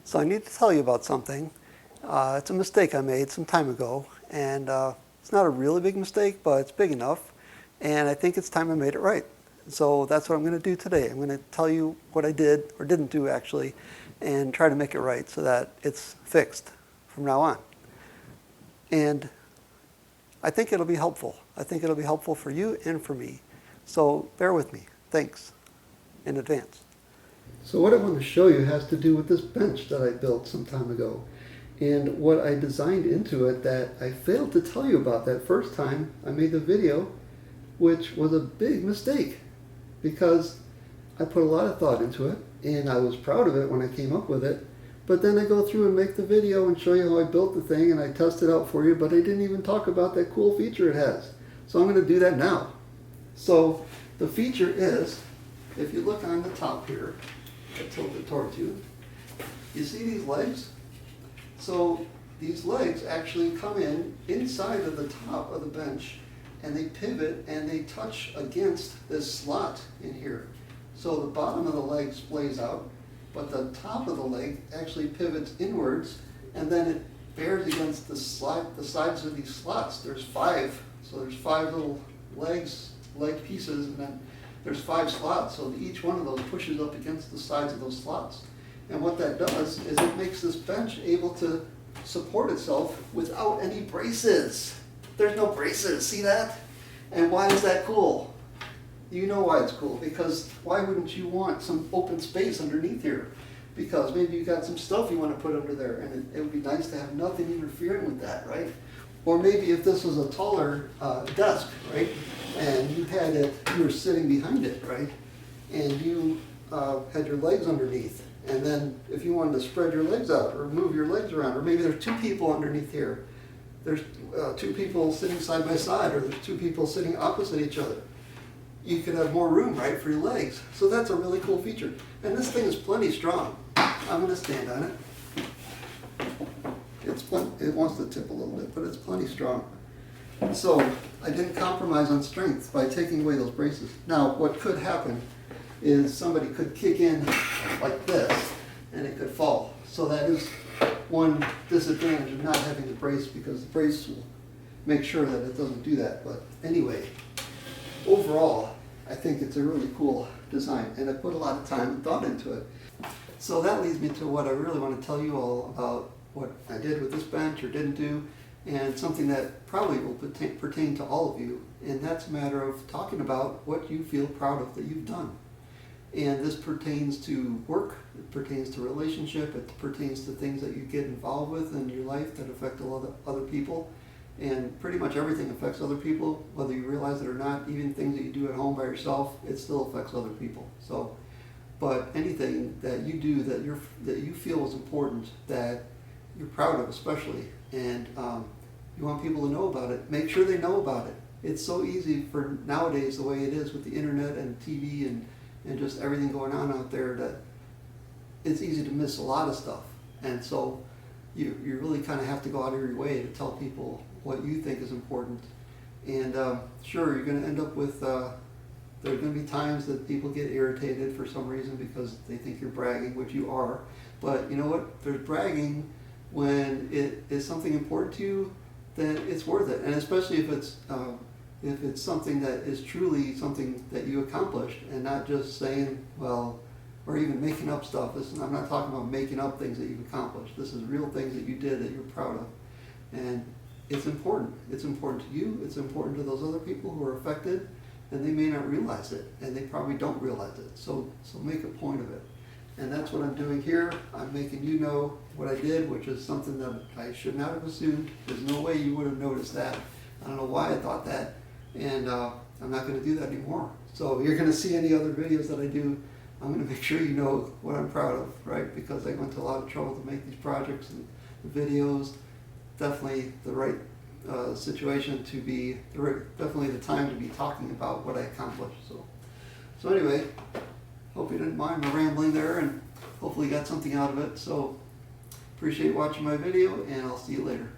So I need to tell you about something. It's a mistake I made some time ago, and it's not a really big mistake, but it's big enough, and I think it's time I made it right. So that's what I'm going to do today. I'm going to tell you what I did, or didn't do actually, and try to make it right so that it's fixed from now on. And I think it'll be helpful. I think it'll be helpful for you and for me. So bear with me. Thanks in advance. So what I want to show you has to do with this bench that I built some time ago, and what I designed into it that I failed to tell you about that first time I made the video, which was a big mistake because I put a lot of thought into it and I was proud of it when I came up with it, but then I go through and make the video and show you how I built the thing and I test it out for you, but I didn't even talk about that cool feature it has. So I'm going to do that now. So the feature is, if you look on the top here, I tilt it towards you. You see these legs? So these legs actually come in inside of the top of the bench and they pivot and they touch against this slot in here. So the bottom of the leg splays out, but the top of the leg actually pivots inwards and then it bears against the sides of these slots. There's 5, so there's 5 little leg pieces, and then there's 5 slots, so each one of those pushes up against the sides of those slots. And what that does is it makes this bench able to support itself without any braces. There's no braces, see that? And why is that cool? You know why it's cool, because why wouldn't you want some open space underneath here? Because maybe you got some stuff you want to put under there, and it would be nice to have nothing interfering with that, right? Or maybe if this was a taller desk, right, and you were sitting behind it, right, and you had your legs underneath, and then if you wanted to spread your legs out or move your legs around, or maybe there's 2 people underneath here, there's 2 people sitting side by side, or there's 2 people sitting opposite each other, you could have more room, right, for your legs. So that's a really cool feature. And this thing is plenty strong. I'm going to stand on it. It wants to tip a little bit, but it's plenty strong. So I didn't compromise on strength by taking away those braces. Now, what could happen is somebody could kick in like this, and it could fall. So that is one disadvantage of not having the brace, because the brace will make sure that it doesn't do that. But anyway, overall, I think it's a really cool design, and I put a lot of time and thought into it. So that leads me to what I really want to tell you all about what I did with this bench or didn't do, and something that probably will pertain to all of you, and that's a matter of talking about what you feel proud of that you've done. And this pertains to work, it pertains to relationship, it pertains to things that you get involved with in your life that affect a lot of other people, and pretty much everything affects other people, whether you realize it or not. Even things that you do at home by yourself, it still affects other people. So, but anything that you do that you feel is important, that you're proud of especially, and you want people to know about it, make sure they know about it. It's so easy for nowadays, the way it is with the internet and TV and just everything going on out there, that it's easy to miss a lot of stuff. And so you really kind of have to go out of your way to tell people what you think is important. And sure, you're going to end up with, there are going to be times that people get irritated for some reason because they think you're bragging, which you are. But you know what? There's bragging when it is something important to you, then it's worth it. And especially if it's something that is truly something that you accomplished, and not just saying, well, or even making up stuff. I'm not talking about making up things that you've accomplished. This is real things that you did that you're proud of. And it's important. It's important to you. It's important to those other people who are affected, and they may not realize it, and they probably don't realize it. So make a point of it. And that's what I'm doing here. I'm making you know what I did, which is something that I should not have assumed. There's no way you would have noticed that. I don't know why I thought that, and I'm not going to do that anymore. So you're going to see any other videos that I do, I'm going to make sure you know what I'm proud of, right? Because I went to a lot of trouble to make these projects and the videos. Definitely the right situation to be, definitely the time to be talking about what I accomplished. So anyway, hope you didn't mind my rambling there, and hopefully you got something out of it. So appreciate watching my video, and I'll see you later.